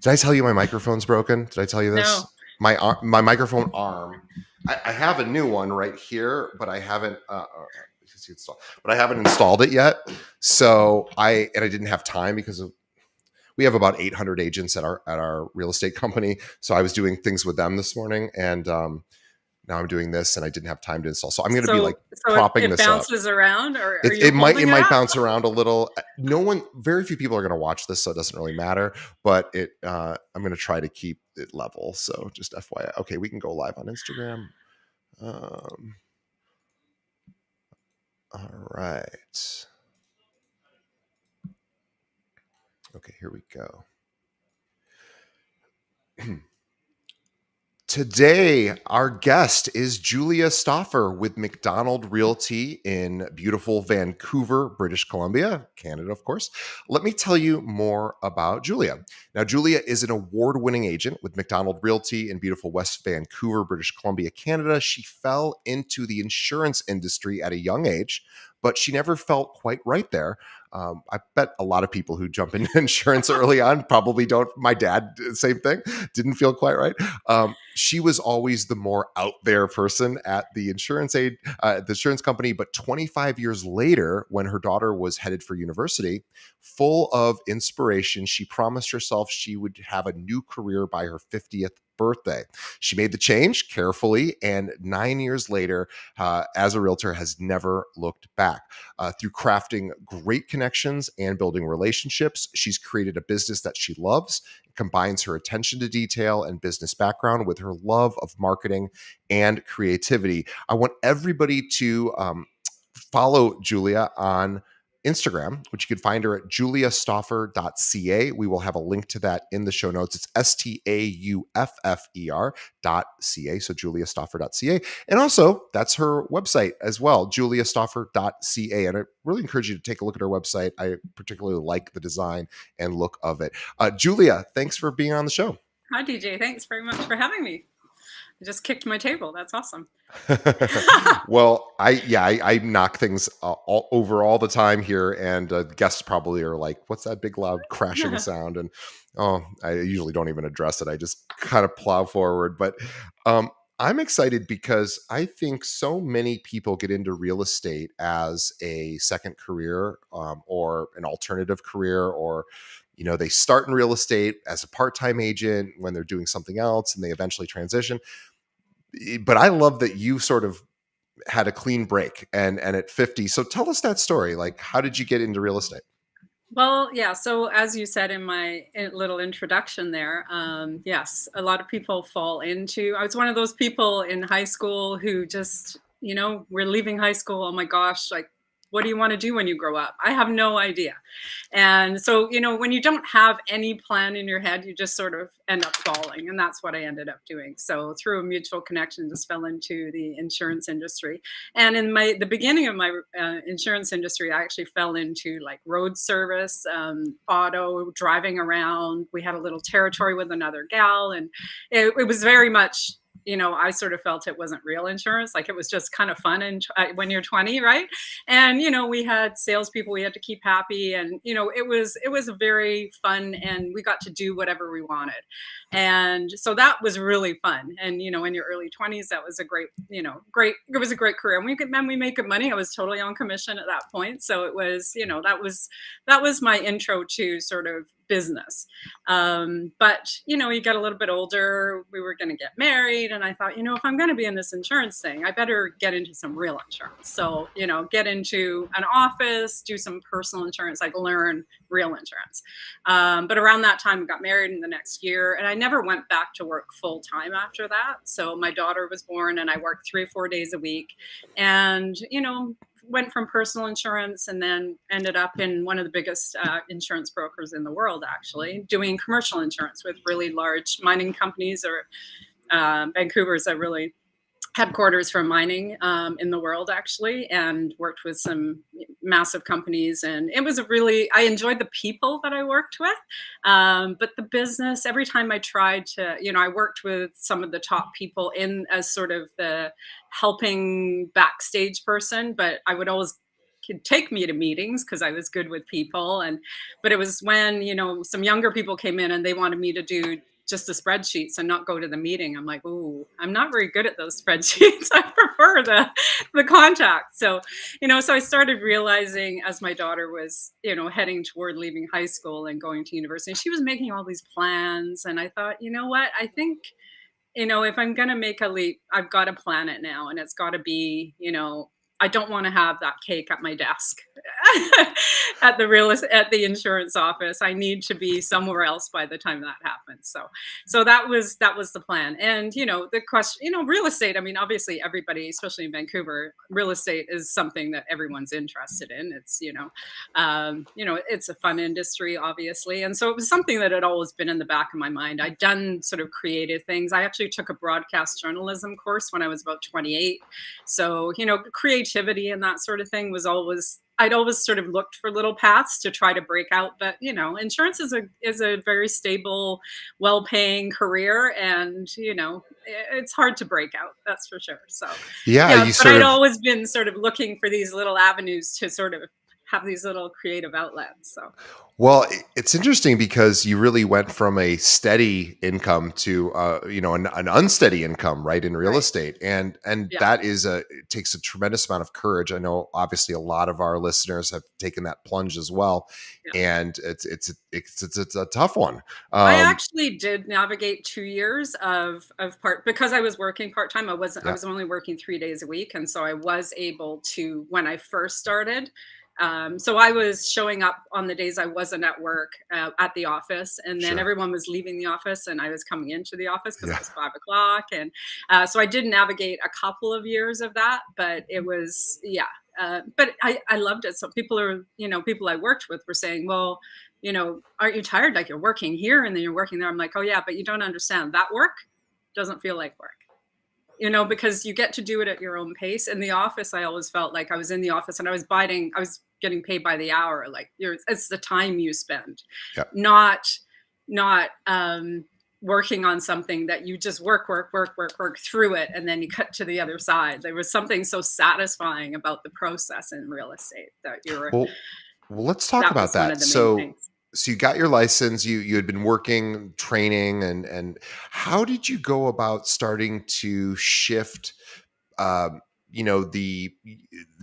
Did I tell you my microphone's broken? Did I tell you this? No. My microphone arm. I have a new one right here, but I haven't. But I haven't installed it yet. So I didn't have time because we have about 800 agents at our real estate company. So I was doing things with them this morning, and now I'm doing this, and I didn't have time to install. So I'm going to be like So propping it this up. bounces around, or are It, you it might it holding it might up? bounce around a little. Very few people are going to watch this, so it doesn't really matter. But I'm going to try to keep it level. So just FYI. Okay, we can go live on Instagram. Um, all right. Okay, here we go. Today, our guest is Julia Stauffer with McDonald Realty in beautiful Vancouver, British Columbia, Canada, of course. Let me tell you more about Julia. Now, Julia is an award winning agent with McDonald Realty in beautiful West Vancouver, British Columbia, Canada. She fell into the insurance industry at a young age, but she never felt quite right there. I bet a lot of people who jump into insurance early on probably don't. My dad, same thing, didn't feel quite right. She was always the more out there person at the insurance company. But 25 years later, when her daughter was headed for university, full of inspiration, she promised herself she would have a new career by her 50th birthday. She made the change carefully, and 9 years later, as a realtor, has never looked back. Through crafting great connections and building relationships, she's created a business that she loves, combines her attention to detail and business background with her love of marketing and creativity. I want everybody to follow Julia on Instagram, which you can find her at juliastauffer.ca. We will have a link to that in the show notes. It's STAUFFER.ca. So juliastauffer.ca. And also, that's her website as well, juliastauffer.ca. And I really encourage you to take a look at her website. I particularly like the design and look of it. Julia, thanks for being on the show. Hi, DJ. Thanks very much for having me. I just kicked my table. That's awesome. Well, I knock things all over all the time here, and guests probably are like, "What's that big loud crashing sound?" And I usually don't even address it. I just kind of plow forward. But I'm excited because I think so many people get into real estate as a second career, or an alternative career, or they start in real estate as a part-time agent when they're doing something else, and they eventually transition. But I love that you sort of had a clean break and at 50. So tell us that story. Like, how did you get into real estate? Well, yeah. So as you said in my little introduction there, yes, a lot of people fall into. I was one of those people in high school who just, we're leaving high school. Oh my gosh, like, what do you want to do when you grow up? I have no idea. And so, when you don't have any plan in your head, you just sort of end up falling. And that's what I ended up doing. So through a mutual connection, just fell into the insurance industry. And in the beginning of my insurance industry, I actually fell into like road service, auto, driving around. We had a little territory with another gal, and it was very much, I sort of felt it wasn't real insurance. Like it was just kind of fun and when you're 20, right? And we had salespeople we had to keep happy, and it was very fun, and we got to do whatever we wanted, and so that was really fun. And in your early 20s, that was a great, great. It was a great career, and we made good money. I was totally on commission at that point, so it was, that was my intro to sort of business. But you get a little bit older. We were going to get married, and I thought, if I'm going to be in this insurance thing, I better get into some real insurance. So get into an office, do some personal insurance, like learn real insurance. But around that time, we got married in the next year, and I never went back to work full time after that. So my daughter was born, and I worked 3 or 4 days a week, and went from personal insurance and then ended up in one of the biggest insurance brokers in the world, actually doing commercial insurance with really large mining companies. Or Vancouver is a really headquarters for mining in the world, actually, and worked with some massive companies. And it was I enjoyed the people that I worked with, but the business, every time I tried to, I worked with some of the top people in as sort of the helping backstage person, but I would always could take me to meetings because I was good with people. And but it was when, some younger people came in and they wanted me to do just the spreadsheets and not go to the meeting. I'm like, ooh, I'm not very good at those spreadsheets. I prefer the contact. So I started realizing as my daughter was, heading toward leaving high school and going to university, she was making all these plans. And I thought, you know what? I think, if I'm going to make a leap, I've got to plan it now. And it's got to be, I don't want to have that cake at my desk at the insurance office. I need to be somewhere else by the time that happens. So that was the plan. And the question, real estate. I mean, obviously, everybody, especially in Vancouver, real estate is something that everyone's interested in. It's a fun industry, obviously, and so it was something that had always been in the back of my mind. I'd done sort of creative things. I actually took a broadcast journalism course when I was about 28. So, creativity and that sort of thing I'd always sort of looked for little paths to try to break out. But, insurance is a very stable, well-paying career. And, it's hard to break out. That's for sure. So, Yeah, yeah, you but sort I'd of always been sort of looking for these little avenues to sort of have these little creative outlets. So, Well, it's interesting because you really went from a steady income to an unsteady income, right, in real right. estate, and Yeah. that it takes a tremendous amount of courage. I know obviously a lot of our listeners have taken that plunge as well, Yeah. and it's a tough one. I Um, actually did navigate 2 years of part because I was working part-time. I yeah, was only working 3 days a week, and so I was able to when I first started. So I was showing up on the days I wasn't at work, at the office, and then sure, everyone was leaving the office, and I was coming into the office because it yeah. was 5 o'clock. And so I did navigate a couple of years of that, but it was, yeah. But I loved it. So people I worked with were saying, well, aren't you tired? Like you're working here and then you're working there. I'm like, oh yeah, but you don't understand. That work doesn't feel like work, because you get to do it at your own pace. In the office, I always felt like I was in the office and I was getting paid by the hour. Like it's the time you spend, Yeah. not working on something that you just work through it and then you cut to the other side. There was something so satisfying about the process in real estate Well, let's talk that about was one that. of the main things. So you got your license, you had been working, training, and how did you go about starting to shift um, the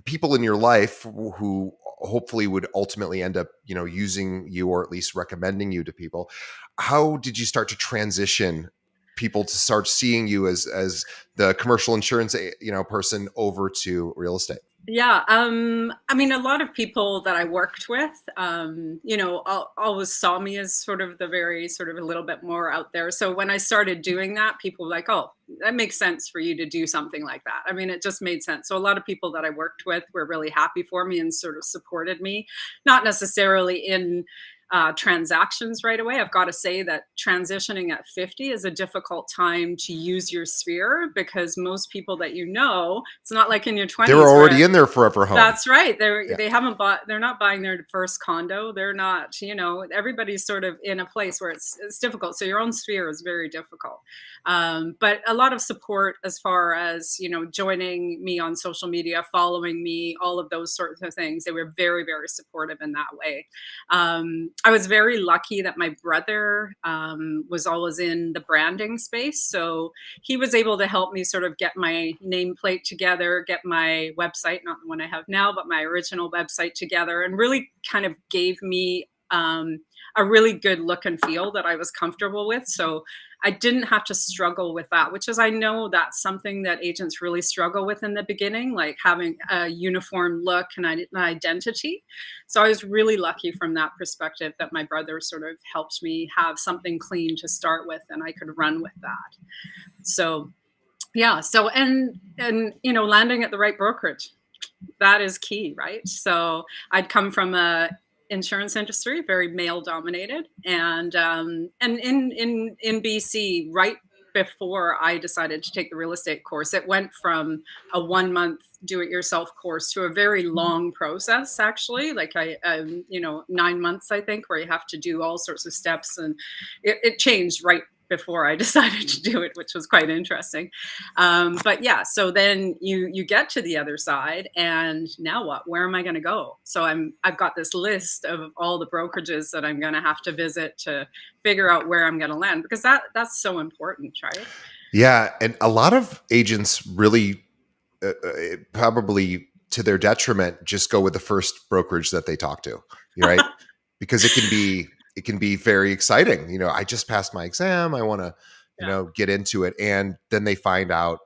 people in your life who hopefully would ultimately end up, using you or at least recommending you to people? How did you start to transition people to start seeing you as the commercial insurance, person over to real estate? Yeah, I mean, a lot of people that I worked with, always saw me as sort of the very sort of a little bit more out there. So when I started doing that, people were like, "Oh, that makes sense for you to do something like that." I mean, it just made sense. So a lot of people that I worked with were really happy for me and sort of supported me, not necessarily in transactions right away. I've got to say that transitioning at 50 is a difficult time to use your sphere because most people that it's not like in your They were 20s already where in their forever home. that's right. Yeah. They haven't bought. They're not buying their first condo. They're not. Everybody's sort of in a place where it's difficult. So your own sphere is very difficult. But a lot of support as far as joining me on social media, following me, all of those sorts of things. They were very very supportive in that way. I was very lucky that my brother was always in the branding space, so he was able to help me sort of get my nameplate together, get my website, not the one I have now, but my original website together, and really kind of gave me a really good look and feel that I was comfortable with. So I didn't have to struggle with that, which is I know that's something that agents really struggle with in the beginning, like having a uniform look and an identity. So I was really lucky from that perspective that my brother sort of helped me have something clean to start with and I could run with that. So yeah, so and landing at the right brokerage, that is key, right? So I'd come from a insurance industry, very male dominated, and in BC, right before I decided to take the real estate course, it went from a 1 month do-it-yourself course to a very long process. Actually, like 9 months, I think, where you have to do all sorts of steps, and it changed right before I decided to do it, which was quite interesting. But yeah, so then you get to the other side, and now what? Where am I going to go? So I've got this list of all the brokerages that I'm going to have to visit to figure out where I'm going to land, because that's so important, right? Yeah, and a lot of agents really probably to their detriment just go with the first brokerage that they talk to. You're right, because it can be very exciting. I just passed my exam. I want to Yeah. get into it, and then they find out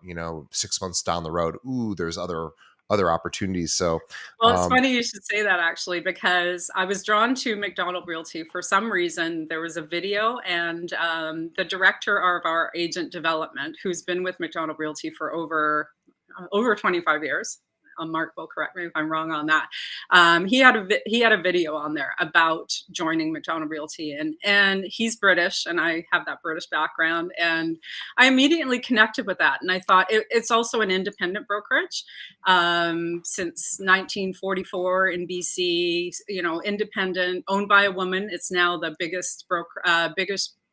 6 months down the road, ooh, there's other opportunities. So Well, it's um funny you should say that actually, because I was drawn to McDonald Realty for some reason. There was a video, and the director of our agent development, who's been with McDonald Realty for over 25 years. Mark will correct me if I'm wrong on that. He had a video on there about joining McDonald Realty, and he's British, and I have that British background, and I immediately connected with that, and I thought it's also an independent brokerage since 1944 in BC. Independent, owned by a woman. It's now the biggest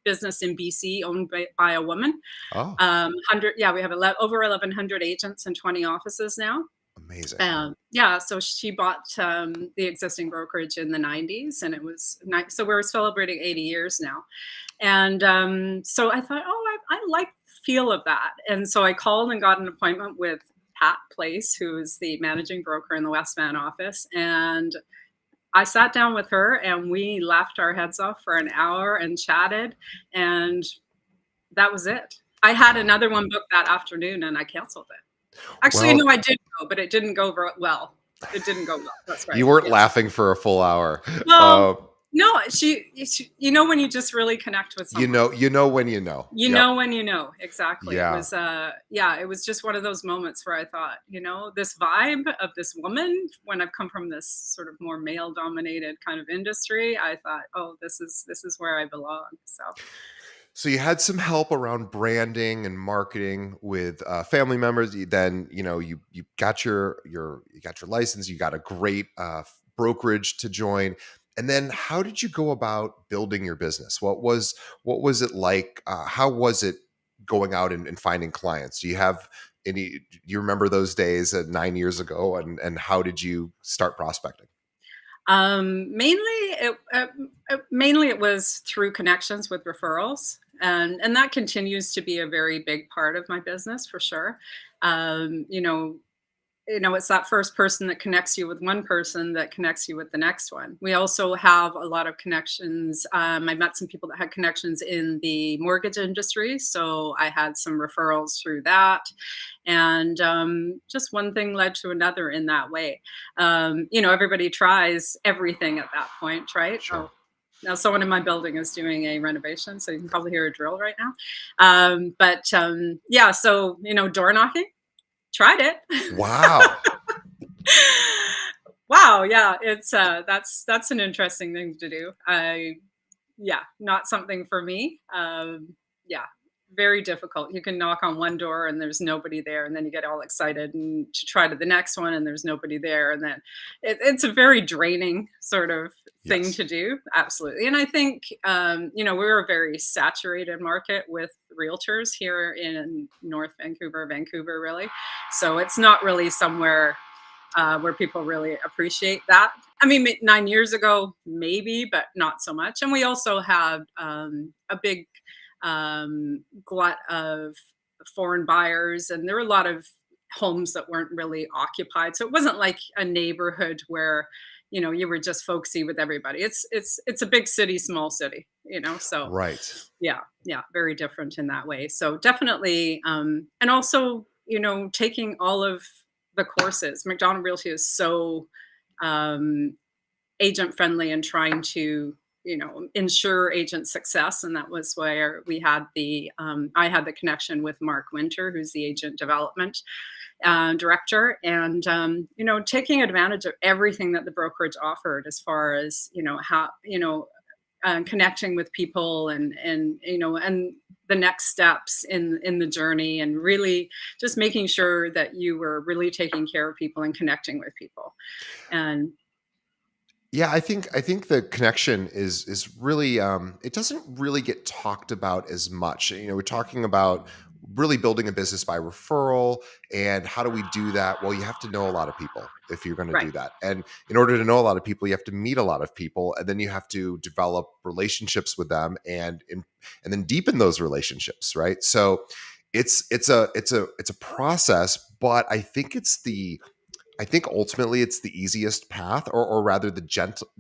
business in BC owned by a woman. oh, 100, yeah, we have over 1,100 agents and 20 offices now. amazing. Yeah, so she bought the existing brokerage in the 90s, and it was nice. So we're celebrating 80 years now. And so I thought, oh, I like the feel of that. And so I called and got an appointment with Pat Place, who is the managing broker in the West Van office. And I sat down with her, and we laughed our heads off for an hour and chatted. And that was it. I had Wow. another one booked that afternoon, and I canceled it. Actually, no, Well, I did go, but it didn't go well. It didn't go well. That's right. you weren't Yes. laughing for a full hour. Well, Uh, no, when you just really connect with someone. you know when you know. You Yep. know when you know, exactly. It Yeah. was, yeah, it was just one of those moments where I thought, this vibe of this woman, when I've come from this sort of more male-dominated kind of industry, I thought, "Oh, this is where I belong." So, So you had some help around branding and marketing with family members. Then you got you got your license. You got a great brokerage to join. And then how did you go about building your business? What was it like? How was it going out and finding clients? Do you have any? Do you remember those days 9 years ago? And how did you start prospecting? mainly it was through connections with referrals, and that continues to be a very big part of my business for sure. Um, you know, it's that first person that connects you with one person that connects you with the next one. We also have a lot of connections. I met some people that had connections in the mortgage industry, so I had some referrals through that. And just one thing led to another in that way. Everybody tries everything at that point, right? Sure. Oh, now someone in my building is doing a renovation, so you can probably hear a drill right now. But yeah, so door knocking, tried it. Wow. Wow, yeah, it's that's an interesting thing to do. Yeah, not something for me. Yeah, very difficult. You can knock on one door and there's nobody there, and then you get all excited and to try to the next one and there's nobody there, and then it's a very draining sort of thing Yes. to do. Absolutely, and I think we're a very saturated market with realtors here in North Vancouver, Vancouver, really. So it's not really somewhere where people really appreciate that. I mean, 9 years ago, maybe, but not so much. And we also had a big glut of foreign buyers, and there were a lot of homes that weren't really occupied. So it wasn't like a neighborhood where you were just folksy with everybody. It's a big city, small city. So Right. yeah, yeah, very different in that way. So definitely, and also, taking all of the courses. McDonald Realty is so um, agent friendly and trying to, ensure agent success. And that was where I had the connection with Mark Winter, who's the agent development director, and taking advantage of everything that the brokerage offered as far as how connecting with people, and the next steps in the journey, and really just making sure that you were really taking care of people and connecting with people. And Yeah, I think the connection is really it doesn't really get talked about as much. We're talking about really building a business by referral, and how do we do that? Well, you have to know a lot of people if you're going to Right. do that. And in order to know a lot of people, you have to meet a lot of people, and then you have to develop relationships with them and then deepen those relationships, right? So it's a process, but I think ultimately it's the easiest path, or rather the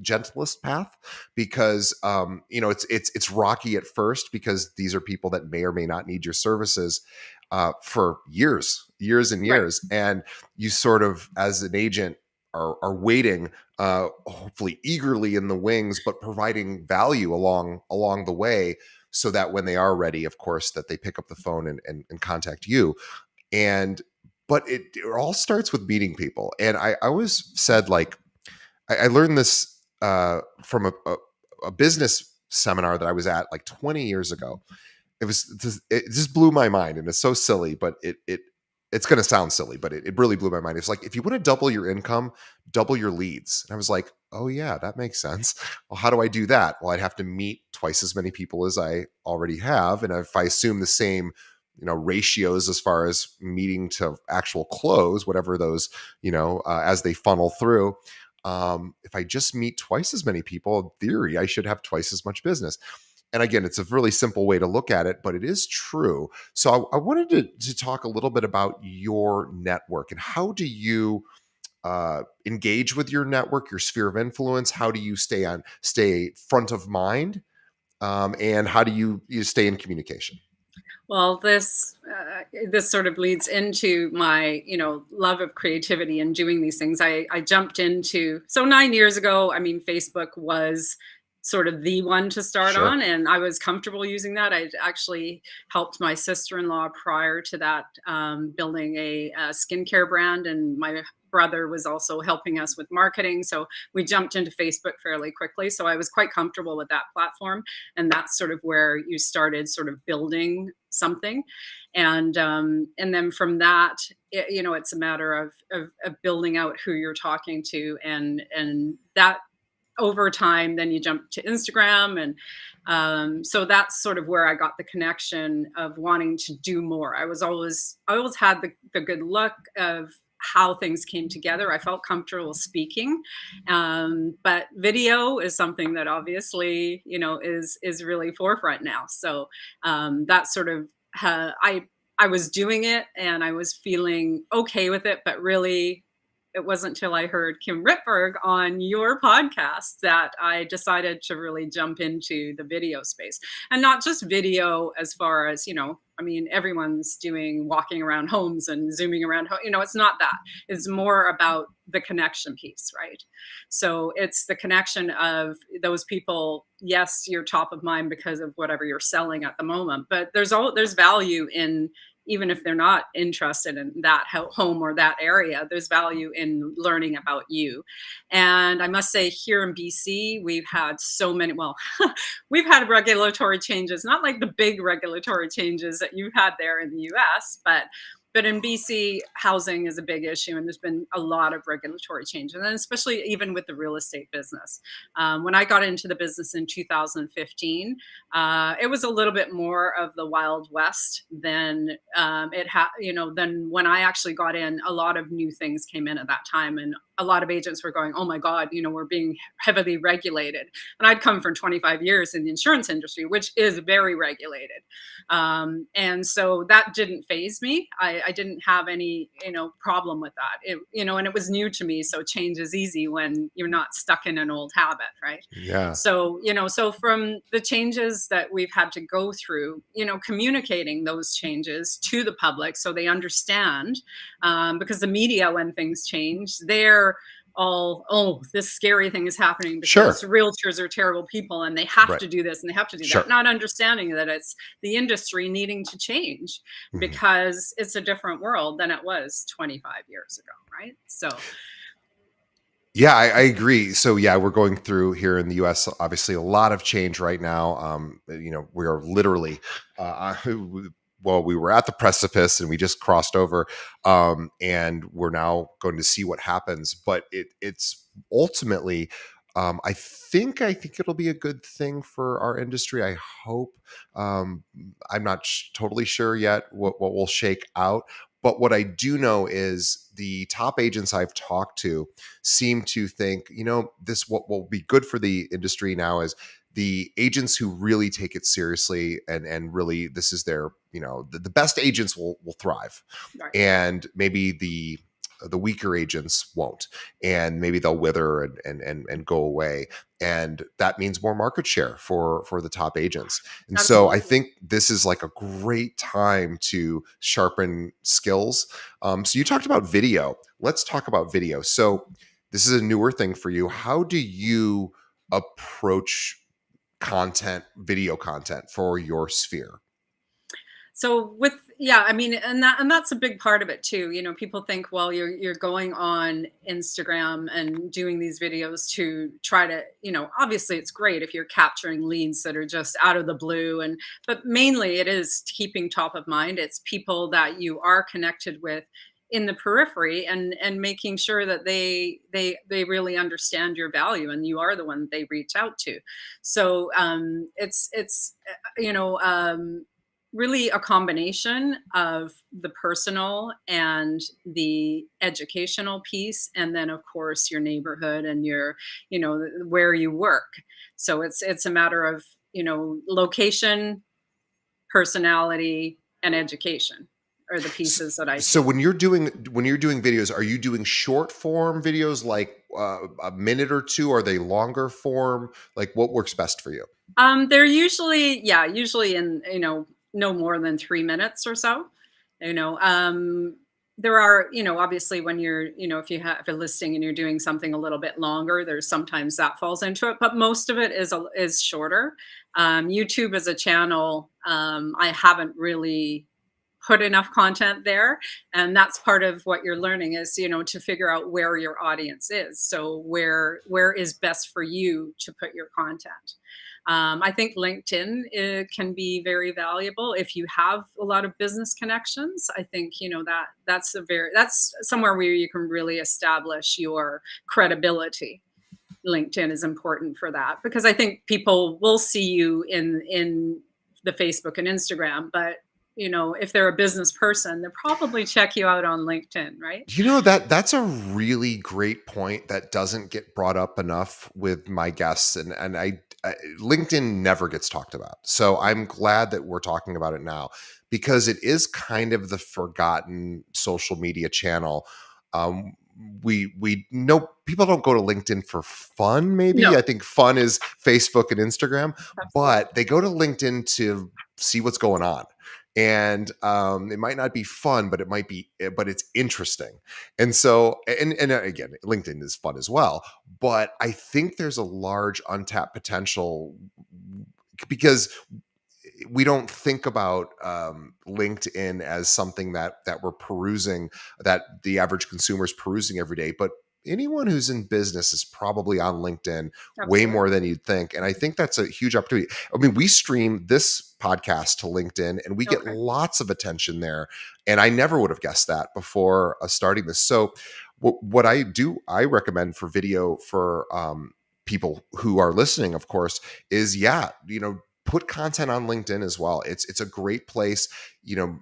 gentlest path, because it's rocky at first because these are people that may or may not need your services for years and Right. years, and you sort of, as an agent, are waiting, hopefully eagerly in the wings, but providing value along the way, so that when they are ready, of course, that they pick up the phone and contact you. And but it all starts with meeting people. And I always said, like, I learned this from a business seminar that I was at like 20 years ago. It just blew my mind, and it's so silly, but it's going to sound silly, but it really blew my mind. It's like, if you want to double your income, double your leads. And I was like, oh yeah, that makes sense. Well, how do I do that? Well, I'd have to meet twice as many people as I already have, and if I assume the same ratios as far as meeting to actual close, whatever those, as they funnel through, if I just meet twice as many people, in theory I should have twice as much business. And again, it's a really simple way to look at it, but it is true. So I wanted to talk a little bit about your network, and how do you engage with your network, your sphere of influence? How do you stay front of mind, and how do you stay in communication? Well, this sort of leads into my, love of creativity and doing these things. I jumped into, so 9 years ago. I mean, Facebook was sort of the one to start Sure. on, and I was comfortable using that. I actually helped my sister-in-law prior to that, building a skincare brand, and my brother was also helping us with marketing. So we jumped into Facebook fairly quickly. So I was quite comfortable with that platform, and that's sort of where you started sort of building something. And then from that, it's a matter of building out who you're talking to, and that over time, then you jump to Instagram. And so that's sort of where I got the connection of wanting to do more. I always had the good luck of how things came together. I felt comfortable speaking, but video is something that obviously, is really forefront now. So that sort of I was doing it and I was feeling okay with it, but really it wasn't till I heard Kim Ritberg on your podcast that I decided to really jump into the video space. And not just video as far as, I mean, everyone's doing walking around homes and zooming around, it's not that. It's more about the connection piece, right? So it's the connection of those people. Yes, you're top of mind because of whatever you're selling at the moment, but there's value in, even if they're not interested in that home or that area, there's value in learning about you. And I must say, here in BC, we've had so many, well, we've had regulatory changes, not like the big regulatory changes that you've had there in the US, but in BC, housing is a big issue, and there's been a lot of regulatory changes, and especially even with the real estate business. When I got into the business in 2015, it was a little bit more of the Wild West than than when I actually got in. A lot of new things came in at that time, and a lot of agents were going, "Oh my God, we're being heavily regulated." And I'd come from 25 years in the insurance industry, which is very regulated, and so that didn't phase me. I didn't have any problem with that. And it was new to me. So change is easy when you're not stuck in an old habit, right? Yeah. So from the changes that we've had to go through, communicating those changes to the public so they understand, because the media, when things change, they're all, oh, this scary thing is happening because Sure. realtors are terrible people and they have Right. to do this and they have to do that, Sure. not understanding that it's the industry needing to change Mhm. because it's a different world than it was 25 years ago, right? So Yeah, I agree. So yeah, we're going through here in the U.S. obviously a lot of change right now. We are literally, well, we were at the precipice and we just crossed over, and we're now going to see what happens. But it's ultimately, I think it'll be a good thing for our industry. I hope. Um, I'm not totally sure yet what will shake out. But what I do know is the top agents I've talked to seem to think, this what will be good for the industry now is the agents who really take it seriously and really this is their, the best agents will thrive, Right. and maybe the weaker agents won't, and maybe they'll wither and go away, and that means more market share for the top agents. And so I Absolutely. think this is like a great time to sharpen skills. So you talked about video. Let's talk about video. So this is a newer thing for you. How do you approach video content for your sphere? So with yeah, I mean, and that's a big part of it too. People think, well, you're going on Instagram and doing these videos to try to, obviously it's great if you're capturing leads that are just out of the blue, but mainly it is keeping top of mind. It's people that you are connected with in the periphery, and making sure that they really understand your value and you are the one they reach out to. So it's you know really a combination of the personal and the educational piece, and then of course your neighborhood and your, where you work. So it's a matter of, location, personality, and education are the S- pieces that I So see. when you're doing videos, are you doing short form videos like a minute or two? Are they longer form? Like what works best for you? They're usually, yeah, usually in, no more than 3 minutes or so. You know, um, there are, obviously when you're, if you have a listing and you're doing something a little bit longer, there's sometimes that falls into it, but most of it is shorter. YouTube as a channel, I haven't really put enough content there, and that's part of what you're learning is, to figure out where your audience is. So where is best for you to put your content. I think LinkedIn can be very valuable if you have a lot of business connections. I think, that's somewhere where you can really establish your credibility. LinkedIn is important for that because I think people will see you in the Facebook and Instagram, but if they're a business person, they'll probably check you out on LinkedIn, right? That's a really great point that doesn't get brought up enough with my guests, and I LinkedIn never gets talked about. So I'm glad that we're talking about it now because it is kind of the forgotten social media channel. Um, we know people don't go to LinkedIn for fun. Maybe No, I think fun is Facebook and Instagram, absolutely. but they go to LinkedIn to see what's going on, and it might not be fun, but but it's interesting. And so, and again, LinkedIn is fun as well, but I think there's a large untapped potential because we don't think about LinkedIn as something that we're perusing, that the average consumer is perusing every day. But anyone who's in business is probably on LinkedIn way Absolutely. more than you'd think. And I think that's a huge opportunity. I mean, we stream this podcast to LinkedIn and we get Okay. lots of attention there. And I never would have guessed that before starting this. So, what I do, I recommend for video for people who are listening, of course, is yeah, put content on LinkedIn as well. It's a great place.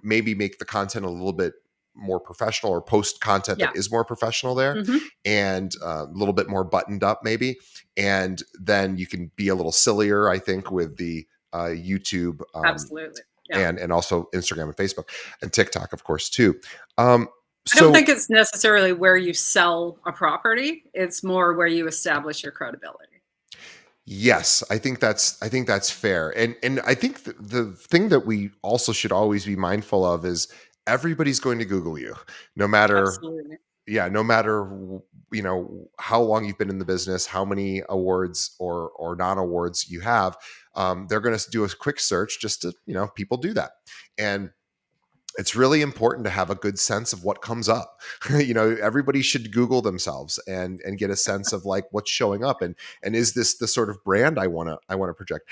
Maybe make the content a little bit more professional or post content that Yeah. is more professional there, Hmm. and a little bit more buttoned up maybe. And then you can be a little sillier, I think, with the YouTube, Absolutely. Yeah. and also Instagram and Facebook and TikTok, of course, too. Um, I don't so think it's necessarily where you sell a property. It's more where you establish your credibility. yes, I think that's fair. And I think the thing that we also should always be mindful of is everybody's going to Google you, no matter Absolutely. yeah, no matter how long you've been in the business, how many awards or non awards you have. They're going to do a quick search just to people do that, and it's really important to have a good sense of what comes up. Everybody should Google themselves and get a sense of like what's showing up, and is this the sort of brand I want to project.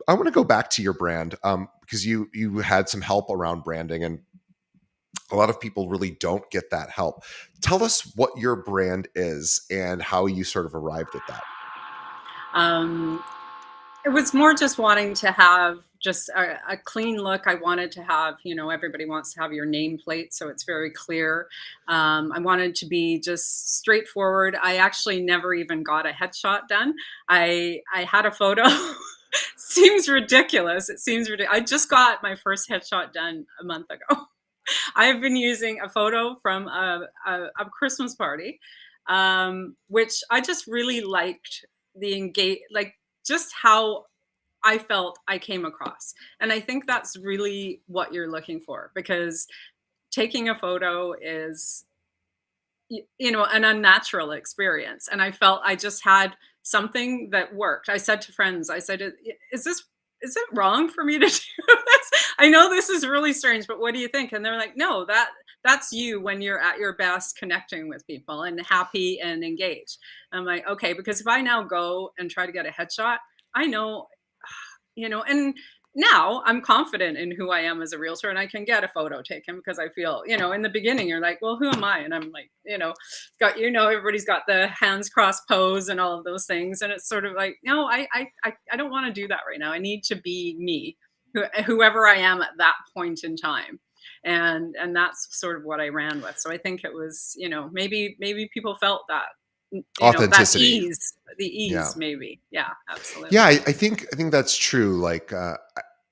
I want to go back to your brand, because you had some help around branding, and a lot of people really don't get that help. Tell us what your brand is and how you sort of arrived at that. Um, it was more just wanting to have just a clean look. I wanted to have, everybody wants to have your nameplate, so it's very clear. I wanted to be just straightforward. I actually never even got a headshot done. I had a photo. Seems ridiculous. It seems ridiculous. I just got my first headshot done a month ago. I've been using a photo from a Christmas party, which I just really liked the engage, like just how I felt I came across. And I think that's really what you're looking for, because taking a photo is, an unnatural experience. And I felt I just had something that worked. I said to friends, I said, Is this, is it wrong for me to do this? I know this is really strange, but what do you think?" And they're like, "No, that's you when you're at your best, connecting with people and happy and engaged." I'm like, "Okay," because if I now go and try to get a headshot, I know, and now I'm confident in who I am as a realtor, and I can get a photo taken, because I feel, in the beginning you're like, well, who am I? And I'm like, everybody's got the hands crossed pose and all of those things. And it's sort of like, no, I don't want to do that right now. I need to be me, whoever I am at that point in time. And that's sort of what I ran with. So I think it was, maybe people felt that, that Authenticity. ease, the Yeah. ease, maybe. Yeah, Yeah, absolutely. I think that's true. Like,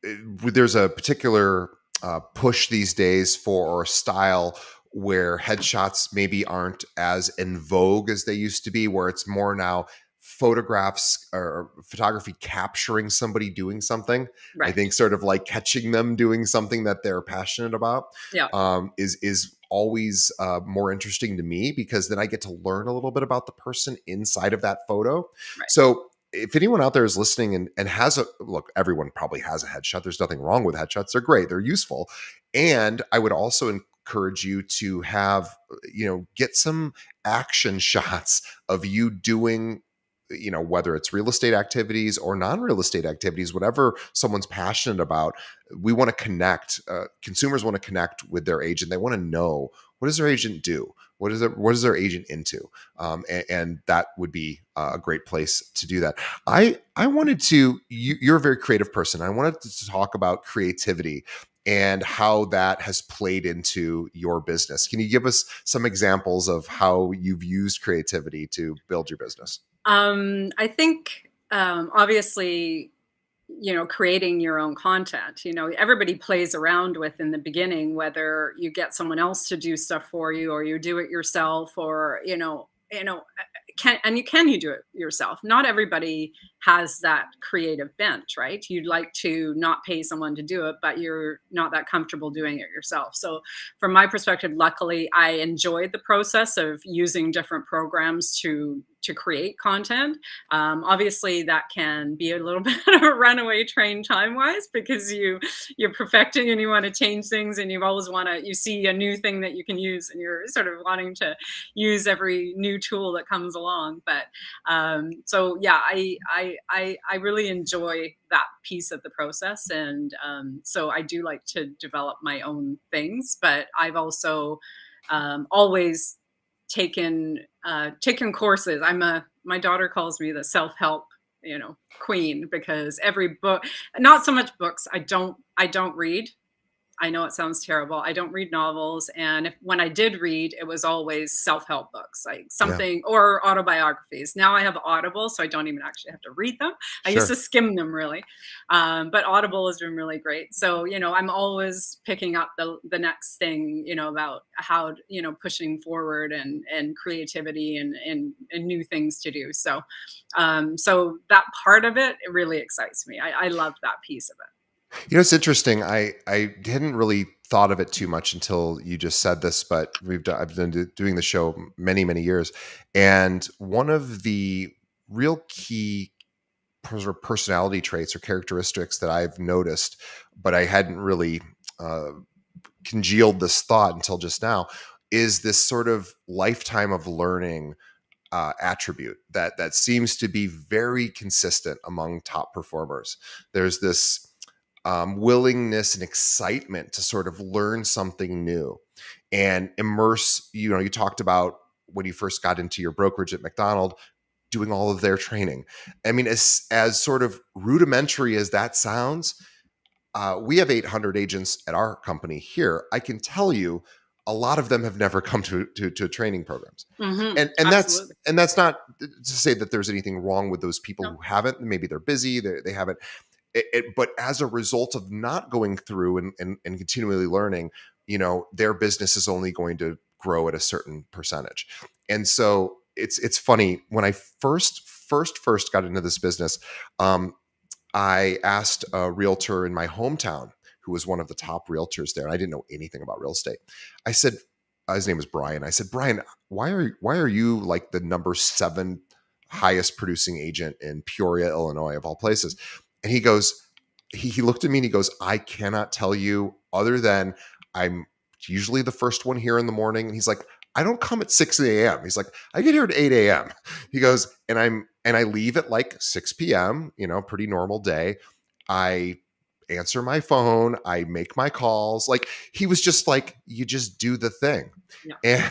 there's a particular push these days for style where headshots maybe aren't as in vogue as they used to be, where it's more now photographs or photography capturing somebody doing something. I Right. think sort of like catching them doing something that they're passionate about Yeah. is always more interesting to me, because then I get to learn a little bit about the person inside of that photo. Right. So if anyone out there is listening and has a look, everyone probably has a headshot. There's nothing wrong with headshots. They're great. They're useful. And I would also encourage you to have, get some action shots of you doing, whether it's real estate activities or non-real estate activities, whatever someone's passionate about. We want to connect. Consumers want to connect with their agent. They want to know, what does their agent do? What is their agent into? And that would be a great place to do that. I wanted to. You're a very creative person. I wanted to talk about creativity and how that has played into your business. Can you give us some examples of how you've used creativity to build your business? I think, obviously, creating your own content, everybody plays around with in the beginning, whether you get someone else to do stuff for you or you do it yourself, or, you do it yourself. Not everybody has that creative bent, right? You'd like to not pay someone to do it, but you're not that comfortable doing it yourself. So from my perspective, luckily I enjoyed the process of using different programs to create content. Obviously, that can be a little bit of a runaway train time wise, because you're perfecting and you want to change things, and you always want to, you see a new thing that you can use, and you're sort of wanting to use every new tool that comes along. But so yeah, I really enjoy that piece of the process, and so I do like to develop my own things. But I've also always taken courses. My daughter calls me the self-help, queen, because every book, not so much books. I don't read. I know it sounds terrible. I don't read novels, and when I did read, it was always self-help books, like Yeah, something, or autobiographies. Now I have Audible, so I don't even actually have to read them. I used to sure. skim them, really, but Audible has been really great. So I'm always picking up the next thing, about how, pushing forward, and creativity, and new things to do. So that part of it really excites me. I love that piece of it. It's interesting. I hadn't really thought of it too much until you just said this, but I've been doing the show many years, and one of the real key personality traits or characteristics that I've noticed, but I hadn't really uh, congealed this thought until just now, is this sort of lifetime of learning attribute that seems to be very consistent among top performers. There's this willingness and excitement to sort of learn something new and immerse. You talked about when you first got into your brokerage at McDonald, doing all of their training. I mean, as sort of rudimentary as that sounds, we have 800 agents at our company here. I can tell you, a lot of them have never come to training programs, Mhm. and Absolutely. that's not to say that there's anything wrong with those people No. who haven't. Maybe they're busy, they haven't. But as a result of not going through and continually learning, their business is only going to grow at a certain percentage. And so it's funny when I first got into this business. um, I asked a realtor in my hometown who was one of the top realtors there, and I didn't know anything about real estate. I said, his name was Brian. I said, Brian, why are you like the number 7 highest producing agent in Peoria, Illinois, of all places? And he goes, he looked at me and he goes, I cannot tell you other than I'm usually the first one here in the morning. And he's like, I don't come at 6 a.m. He's like, I get here at 8 a.m. He goes, and I leave at like 6 p.m., pretty normal day. I answer my phone, I make my calls. Like, he was just like, you just do the thing. Yeah.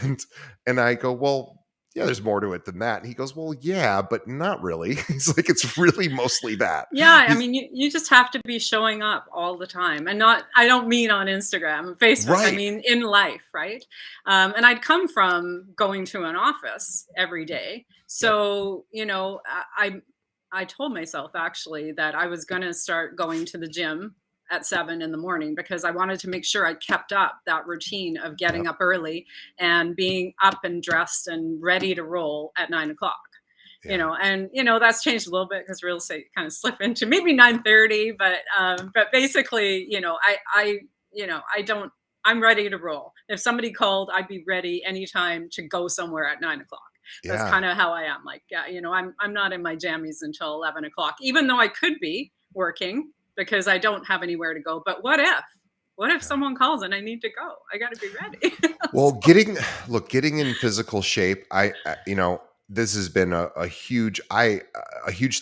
And I go, well, yeah, there's more to it than that. And he goes, well, yeah, but not really. He's like, it's really mostly that. Yeah, I He's mean, you just have to be showing up all the time, and not I don't mean on Instagram and Facebook, I right. mean in life, right? And I'd come from going to an office every day. Yep. So, I told myself actually that I was gonna start going to the gym at 7 in the morning because I wanted to make sure I kept up that routine of getting Yep. up early and being up and dressed and ready to roll at 9 o'clock. Yeah. And that's changed a little bit because real estate kind of slip into maybe 9:30, but basically, I don't. I'm ready to roll. If somebody called, I'd be ready anytime to go somewhere at 9 o'clock. That's Yeah. kind of how I am. Like, yeah, I'm not in my jammies until 11 o'clock, even though I could be working because I don't have anywhere to go. But what if? What if Yeah. someone calls and I need to go? I got to be ready. Well, So, getting in physical shape, this has been a huge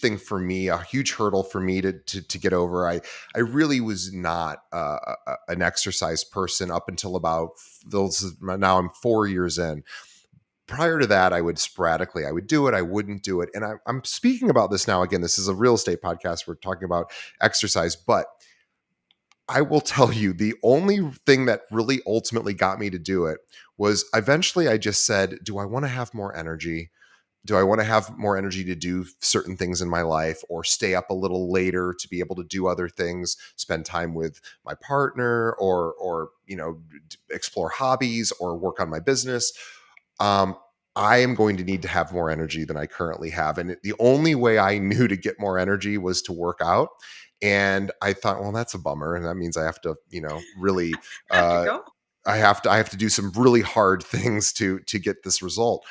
thing for me, a huge hurdle for me to get over. I really was not an exercise person up until about those. Now I'm 4 years in. Prior to that, I would sporadically, I would do it, I wouldn't do it, and I'm speaking about this now. Again, this is a real estate podcast. We're talking about exercise, but I will tell you, the only thing that really ultimately got me to do it was eventually I just said, do I want to have more energy? Do I want to have more energy to do certain things in my life, or stay up a little later to be able to do other things, spend time with my partner, or explore hobbies or work on my business? um, I am going to need to have more energy than I currently have. And the only way I knew to get more energy was to work out. And I thought, well, that's a bummer. And that means I have to, really, have to uh, go. I have to do some really hard things to get this result.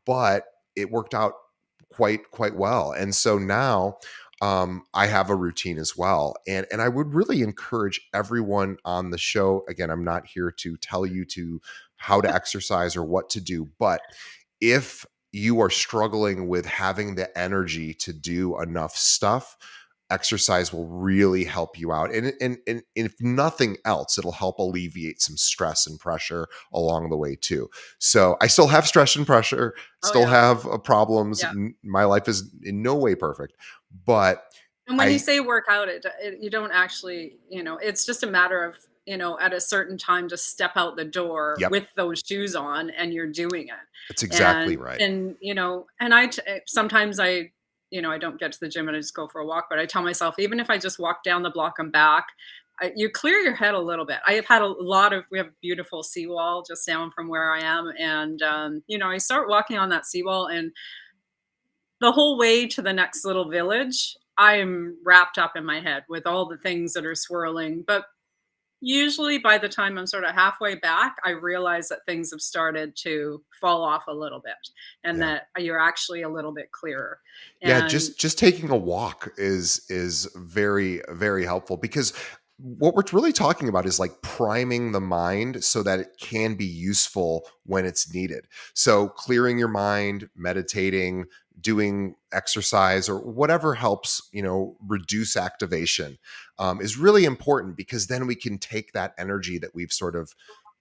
But it worked out quite well. And so now I have a routine as well. And I would really encourage everyone on the show. Again, I'm not here to tell you to how to exercise or what to do, but if you are struggling with having the energy to do enough stuff, exercise will really help you out. And if nothing else, it'll help alleviate some stress and pressure along the way too. So I still have stress and pressure, Oh still yeah, have problems. yeah. My life is in no way perfect, but And when you I, say work out, you don't actually, it's just a matter of, at a certain time to step out the door yep, with those shoes on and you're doing it. that's exactly And, right. sometimes I don't get to the gym and I just go for a walk, but I tell myself, even if I just walk down the block and back, you clear your head a little bit. I have had we have a beautiful seawall just down from where I am. And, I start walking on that seawall, and the whole way to the next little village, I am wrapped up in my head with all the things that are swirling. But usually by the time I'm sort of halfway back, I realize that things have started to fall off a little bit and Yeah. that you're actually a little bit clearer. Yeah, And just taking a walk is very very helpful, because what we're really talking about is like priming the mind so that it can be useful when it's needed. So clearing your mind, meditating, doing exercise, or whatever helps reduce activation is really important, because then we can take that energy that we've sort of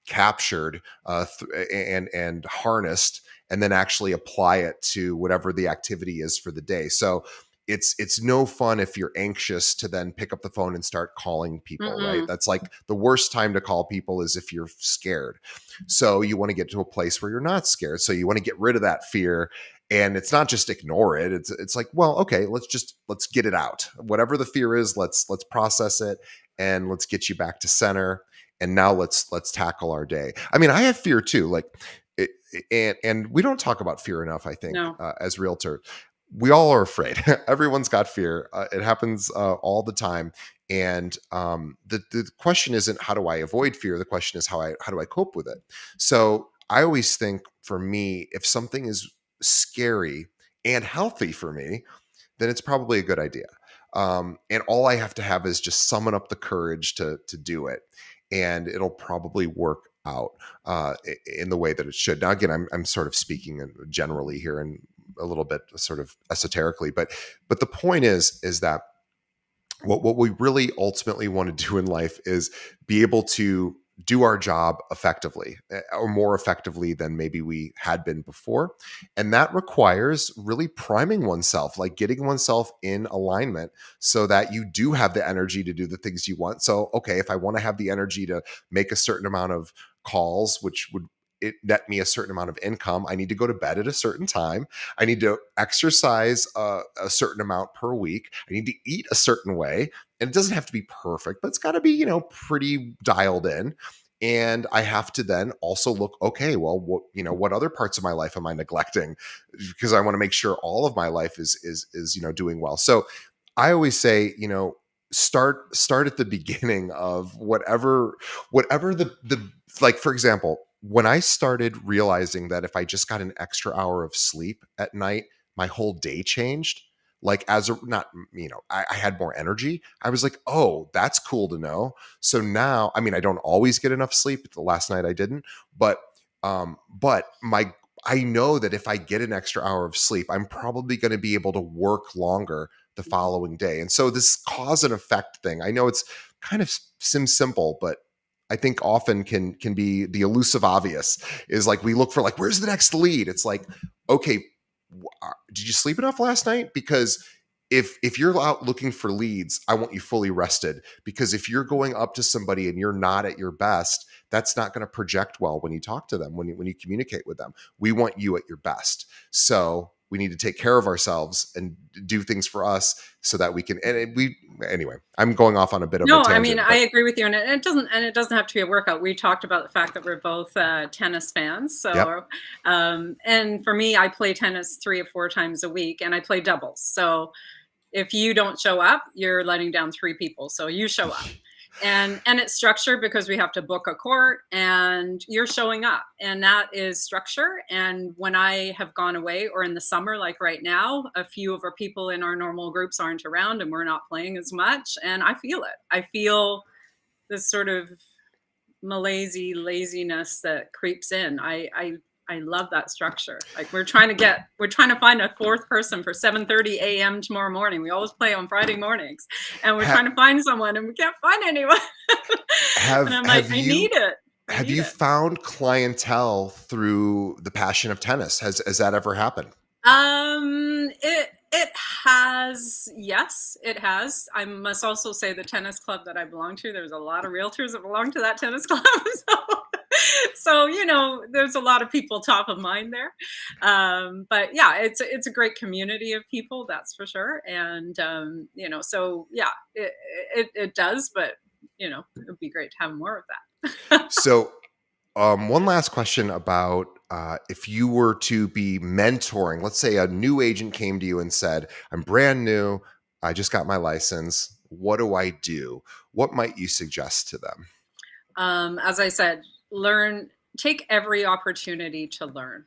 captured and harnessed, and then actually apply it to whatever the activity is for the day. So it's no fun if you're anxious to then pick up the phone and start calling people, right? Mm-mm. That's like the worst time to call people is if you're scared. So you want to get to a place where you're not scared. So you want to get rid of that fear, and it's not just ignore it. It's like, well, okay, let's get it out. Whatever the fear is, let's process it, and let's get you back to center. And now let's tackle our day. I mean, I have fear too. Like, and we don't talk about fear enough. I think No. as realtors, we all are afraid. Everyone's got fear. It happens all the time. And the question isn't how do I avoid fear. The question is how do I cope with it. So I always think for me, if something is scary and healthy for me, then it's probably a good idea. And all I have to have is just summon up the courage to do it, and it'll probably work out in the way that it should. Now, again, I'm sort of speaking generally here and a little bit sort of esoterically, but the point is that what we really ultimately want to do in life is be able to do our job effectively, or more effectively than maybe we had been before. And that requires really priming oneself, like getting oneself in alignment so that you do have the energy to do the things you want. So, okay, if I want to have the energy to make a certain amount of calls, which would it net me a certain amount of income, I need to go to bed at a certain time. I need to exercise a certain amount per week. I need to eat a certain way. And it doesn't have to be perfect, but it's got to be, pretty dialed in. And I have to then also look, okay, well, what other parts of my life am I neglecting? Because I want to make sure all of my life is doing well. So I always say, start at the beginning of whatever the like, for example, when I started realizing that if I just got an extra hour of sleep at night, my whole day changed. Like, as a not, I had more energy. I was like, oh, that's cool to know. So now, I mean, I don't always get enough sleep. The last night I didn't, but my I know that if I get an extra hour of sleep, I'm probably going to be able to work longer the following day. And so this cause and effect thing, I know it's kind of simple, but I think often can be the elusive obvious. Is like, we look for, like, where's the next lead? It's like, okay, did you sleep enough last night? Because if you're out looking for leads, I want you fully rested, because if you're going up to somebody and you're not at your best, that's not going to project well when you talk to them, when you communicate with them. We want you at your best. So we need to take care of ourselves and do things for us so that we can, anyway, I'm going off on a bit of a No, I mean, tangent, I but agree with you, and it doesn't have to be a workout. We talked about the fact that we're both tennis fans, yep. so and for me, I play tennis 3 or 4 times a week, and I play doubles. So if you don't show up, you're letting down 3 people. So you show up. And it's structured because we have to book a court, and you're showing up, and that is structure. And when I have gone away, or in the summer, like right now, a few of our people in our normal groups aren't around and we're not playing as much, and I feel it. I feel this sort of laziness that creeps in. I love that structure. Like, we're trying to find a fourth person for 7:30 a.m. tomorrow morning. We always play on Friday mornings, and we're ha- trying to find someone, and we can't find anyone. And have I'm like, have I you need it. I have need you it. found clientele through the passion of tennis? Has that ever happened? It has, yes, it has. I must also say, the tennis club that I belong to, there's a lot of realtors that belong to that tennis club. So there's a lot of people top of mind there. But yeah, it's a great community of people, that's for sure. And so yeah, it does, but it would be great to have more of that. So, one last question about if you were to be mentoring, let's say a new agent came to you and said, I'm brand new, I just got my license. What do I do? What might you suggest to them? As I said, take every opportunity to learn.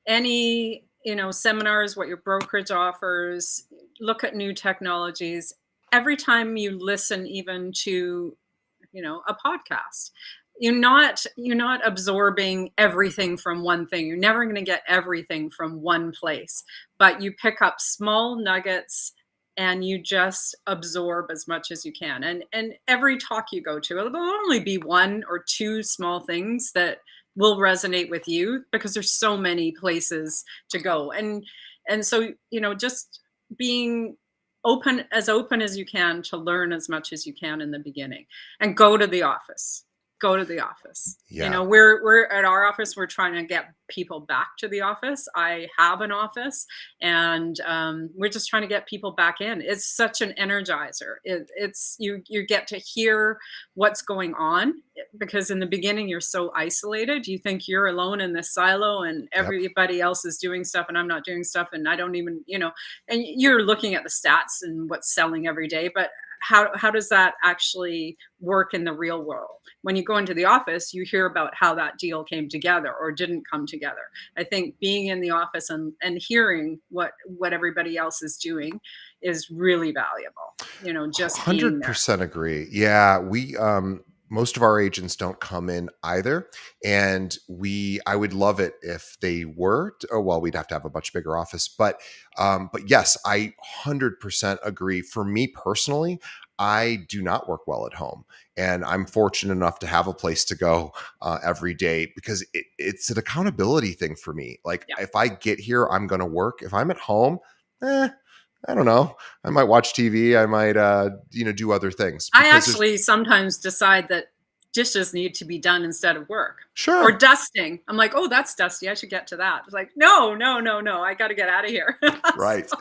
Any, seminars, what your brokerage offers, look at new technologies. Every time you listen, even to, a podcast, you're not absorbing everything from one thing. You're never going to get everything from one place, but you pick up small nuggets and you just absorb as much as you can. And every talk you go to, it'll only be one or two small things that will resonate with you because there's so many places to go. And so, just being open as you can to learn as much as you can in the beginning, and go to the office. Go to the office. Yeah. We're at our office, we're trying to get people back to the office. I have an office, and we're just trying to get people back in. It's such an energizer. It's you get to hear what's going on, because in the beginning you're so isolated. You think you're alone in this silo, and Yep. everybody else is doing stuff, and I'm not doing stuff, and I don't even, and you're looking at the stats and what's selling every day, but how does that actually work in the real world? When you go into the office, you hear about how that deal came together or didn't come together. I think being in the office and hearing what everybody else is doing is really valuable. Just being there. 100% agree. Yeah, we most of our agents don't come in either, and I would love it if they were. Oh well, we'd have to have a much bigger office, but yes, I 100% agree. For me personally, I do not work well at home, and I'm fortunate enough to have a place to go every day because it's an accountability thing for me. Like Yeah. if I get here, I'm going to work. If I'm at home, eh, I don't know. I might watch TV. I might, do other things I because there's actually sometimes decide that dishes need to be done instead of work. Or sure, dusting. I'm like, oh, that's dusty. I should get to that. It's like, no, no, no, no. I got to get out of here. right. So,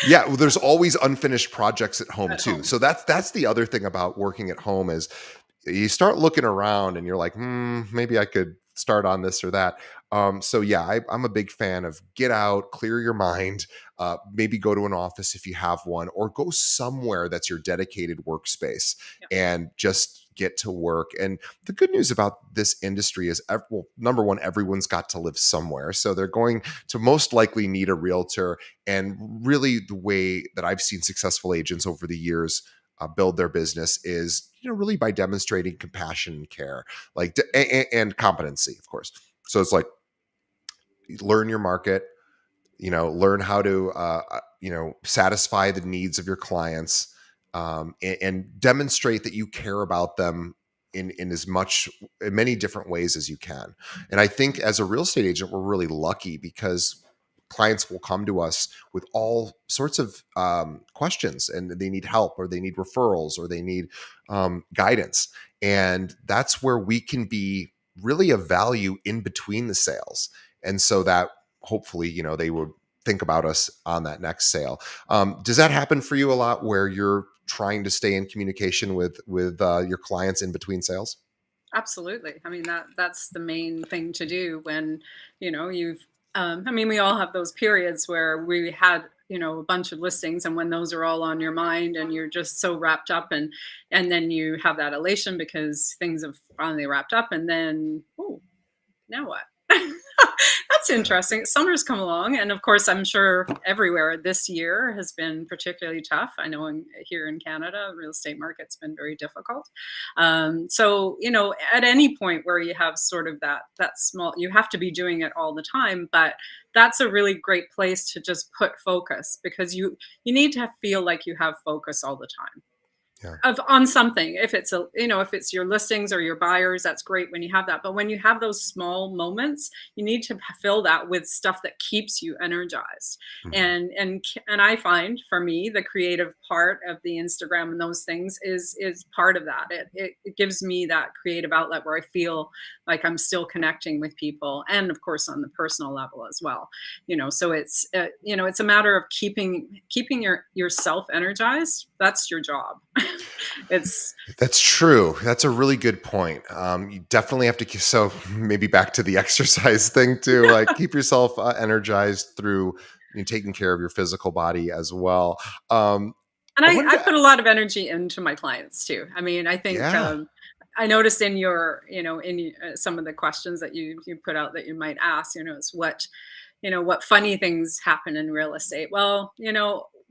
Yeah. Well, there's always unfinished projects at home at too. home. So that's the other thing about working at home is you start looking around and you're like, maybe I could start on this or that. So yeah, I'm a big fan of get out, clear your mind, maybe go to an office if you have one, or go somewhere that's your dedicated workspace Yeah. and just get to work. And the good news about this industry is, well, number one, everyone's got to live somewhere, so they're going to most likely need a realtor. And really, the way that I've seen successful agents over the years build their business is really by demonstrating compassion and care, like and competency, of course. So it's like learn your market, learn how to satisfy the needs of your clients, and demonstrate that you care about them in in many different ways as you can. And I think as a real estate agent, we're really lucky because clients will come to us with all sorts of questions, and they need help, or they need referrals, or they need guidance, and that's where we can be really of value in between the sales. And so that hopefully they would think about us on that next sale. Does that happen for you a lot, where you're trying to stay in communication with your clients in between sales? Absolutely. I mean, that's the main thing to do when, you've I mean, we all have those periods where we had, a bunch of listings, and when those are all on your mind and you're just so wrapped up, and then you have that elation because things have finally wrapped up, and then, oh, now what? That's Yeah. interesting. Summer's come along, and of course, I'm sure everywhere this year has been particularly tough. I know here in Canada, the real estate market's been very difficult. So, at any point where you have sort of that small, you have to be doing it all the time, but that's a really great place to just put focus, because you need to feel like you have focus all the time Yeah. of on something. If it's if it's your listings or your buyers, that's great when you have that, but when you have those small moments, you need to fill that with stuff that keeps you energized. Mhm. And I find, for me, the creative part of the Instagram and those things is part of that. It gives me that creative outlet where I feel like I'm still connecting with people, and of course on the personal level as well. So it's a matter of keeping yourself energized. That's your job. It's That's true. That's a really good point. You definitely have to. So maybe back to the exercise thing too. Like keep yourself energized through taking care of your physical body as well. Um, and I I wanted to, put a lot of energy into my clients too. I mean, I think, yeah. I noticed in your, some of the questions that you put out that you might ask, is what funny things happen in real estate. Well,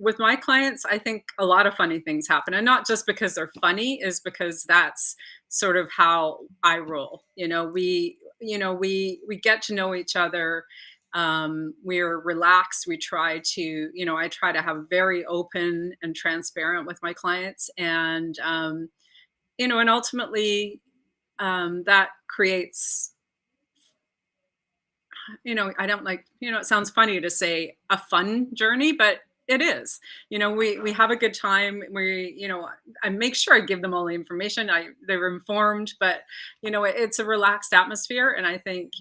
with my clients, I think a lot of funny things happen, and not just because they're funny, is because that's sort of how I roll. We get to know each other, We're relaxed. We try to, I try to have very open and transparent with my clients, and ultimately, that creates, I don't like, it sounds funny to say a fun journey, but it is. We have a good time. I make sure I give them all the information. They're informed, but it's a relaxed atmosphere, and I think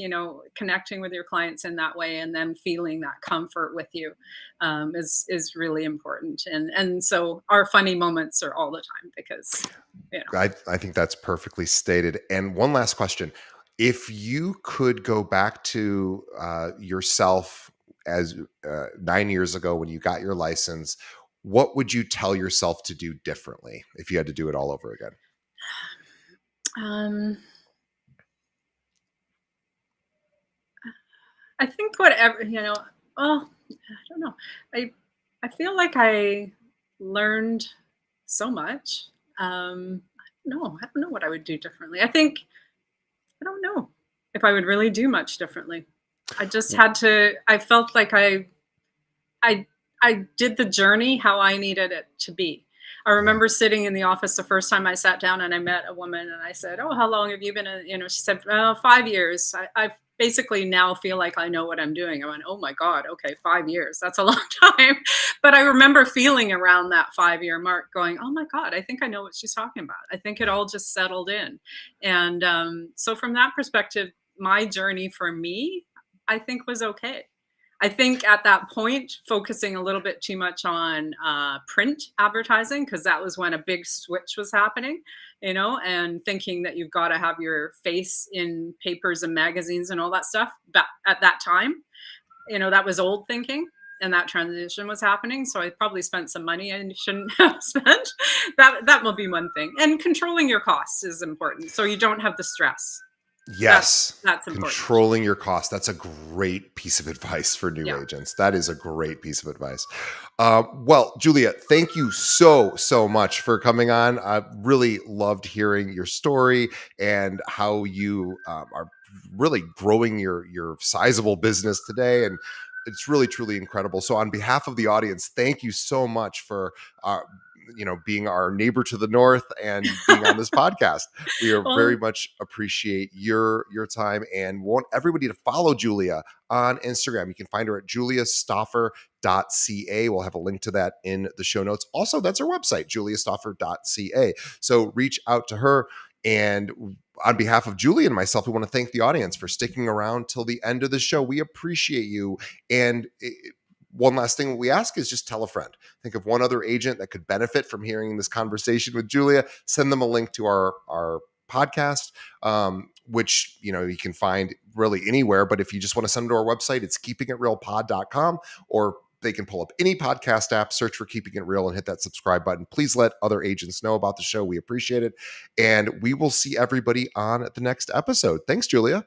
connecting with your clients in that way and then feeling that comfort with you is really important. And so our funny moments are all the time because you know. I think that's perfectly stated. And one last question. If you could go back to yourself as 9 years ago when you got your license, what would you tell yourself to do differently if you had to do it all over again? Um, I think whatever, well, I don't know. I I feel like I learned so much. No, I don't know what I would do differently. I don't know if I would really do much differently. I just had to I felt like I I did the journey how I needed it to be. I Yeah. remember sitting in the office the first time I sat down and I met a woman and I said, "Oh, how long have you been?" She said, "Well, 5 years." I basically now feel like I know what I'm doing. I went, "Oh my God, okay, 5 years. That's a long time." But I remember feeling around that 5 year mark, going, "Oh my God, I think I know what she's talking about." I think it all just settled in, and so from that perspective, my journey for me, I think was okay. I think at that point, focusing a little bit too much on print advertising, because that was when a big switch was happening, and thinking that you've got to have your face in papers and magazines and all that stuff. But at that time, that was old thinking. And that transition was happening, so I probably spent some money I shouldn't have spent. That will be one thing, and controlling your costs is important, so you don't have the stress. That's Yes. that's important. Controlling your costs. That's a great piece of advice for new Yeah. agents. That is a great piece of advice. Well, Julia, thank you so much for coming on. I really loved hearing your story and how you are really growing your sizable business today. And it's really, truly incredible. So on behalf of the audience, thank you so much for uh, being our neighbor to the north and being on this podcast. We are very Well, much appreciate your time and want everybody to follow Julia on Instagram. You can find her at juliastauffer.ca. We'll have a link to that in the show notes. Also, that's her website, juliastauffer.ca. So reach out to her. And on behalf of Julie and myself, we want to thank the audience for sticking around till the end of the show. We appreciate you. And one last thing we ask is just tell a friend. Think of one other agent that could benefit from hearing this conversation with Julia. Send them a link to our podcast, which you can find really anywhere. But if you just want to send them to our website, it's keepingitrealpod.com, or they can pull up any podcast app, search for Keeping It Real, and hit that subscribe button. Please let other agents know about the show. We appreciate it. And we will see everybody on the next episode. Thanks, Julia.